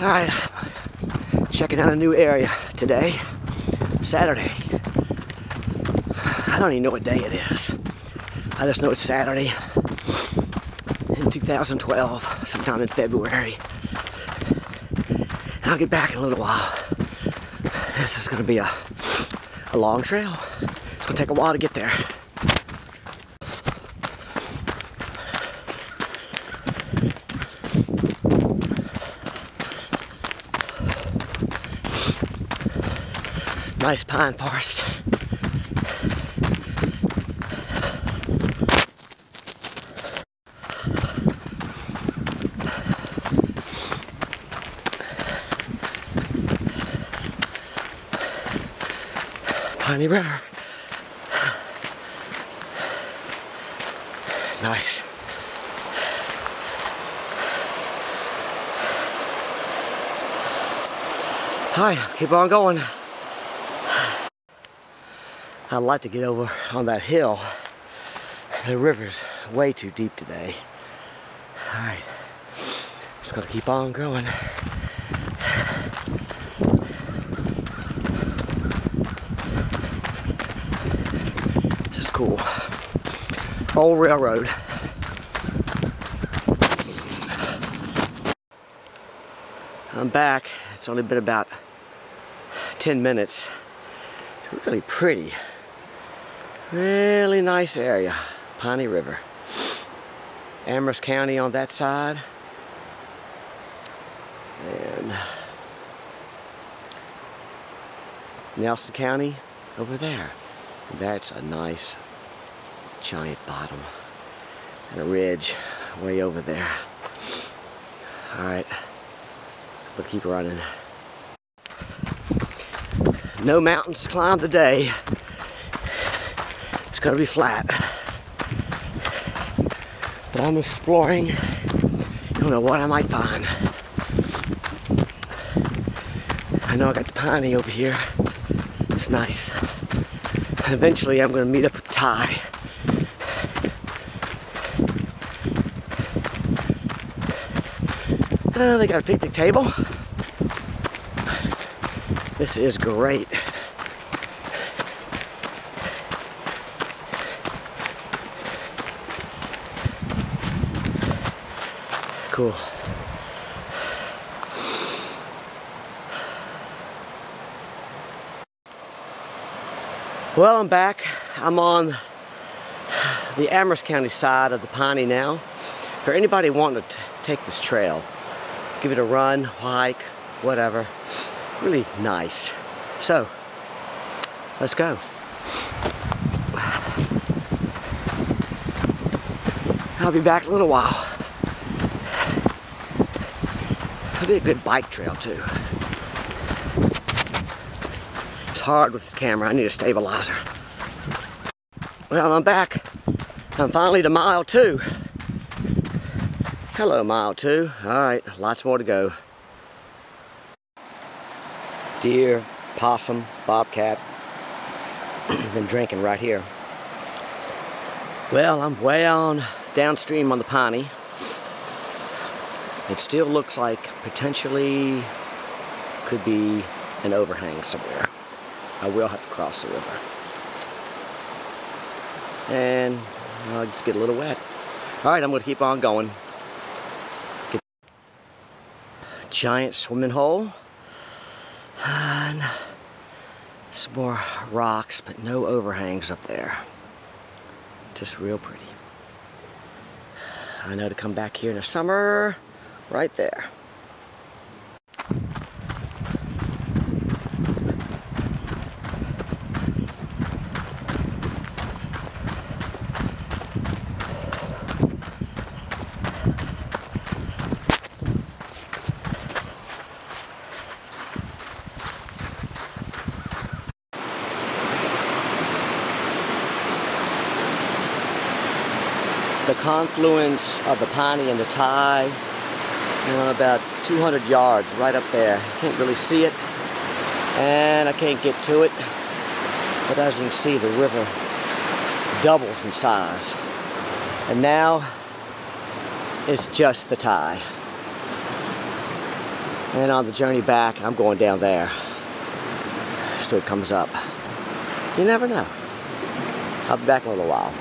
Alright, checking out a new area today, Saturday. I don't even know what day it is. I just know it's Saturday in 2012, sometime in February. And I'll get back in a little while. This is going to be a long trail. It's going to take a while to get there. Nice pine forest. Piney River. Nice. Alright, keep on going. I'd like to get over on that hill. The river's way too deep today. Alright, just gotta keep on going. This is cool. Old railroad. I'm back. It's only been about 10 minutes. It's really pretty. Really nice area. Piney River. Amherst County on that side. And Nelson County over there. And that's a nice giant bottom. And a ridge way over there. Alright. But keep running. No mountains to climb today. It's gonna be flat. But I'm exploring. Don't know what I might find. I know I got the piney over here. It's nice. And eventually I'm gonna meet up with Ty. They got a picnic table. This is great. Cool. Well, I'm back. I'm on the Amherst County side of the Piney now. For anybody wanting to take this trail, give it a run, hike, whatever. Really nice. So, let's go. I'll be back in a little while. It'll be a good bike trail too. It's hard with this camera. I need a stabilizer. Well, I'm back. I'm finally to mile 2. Hello, mile 2. Alright, lots more to go. Deer, possum, bobcat. Been drinking right here. Well, I'm way on downstream on the Piney. It still looks like potentially could be an overhang somewhere. I will have to cross the river. And I'll just get a little wet. Alright, I'm going to keep on going. Giant swimming hole. And some more rocks, but no overhangs up there. Just real pretty. I know to come back here in the summer, right there. The confluence of the Piney and the Ty, about 200 yards right up there. Can't really see it, and I can't get to it, but as you can see, the river doubles in size. And now it's just the Ty. And on the journey back, I'm going down there. So it comes up. You never know. I'll be back in a little while.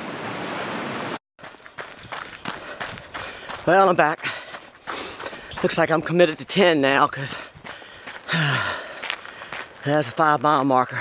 Well, I'm back. Looks like I'm committed to 10 now, because that's a 5-mile marker.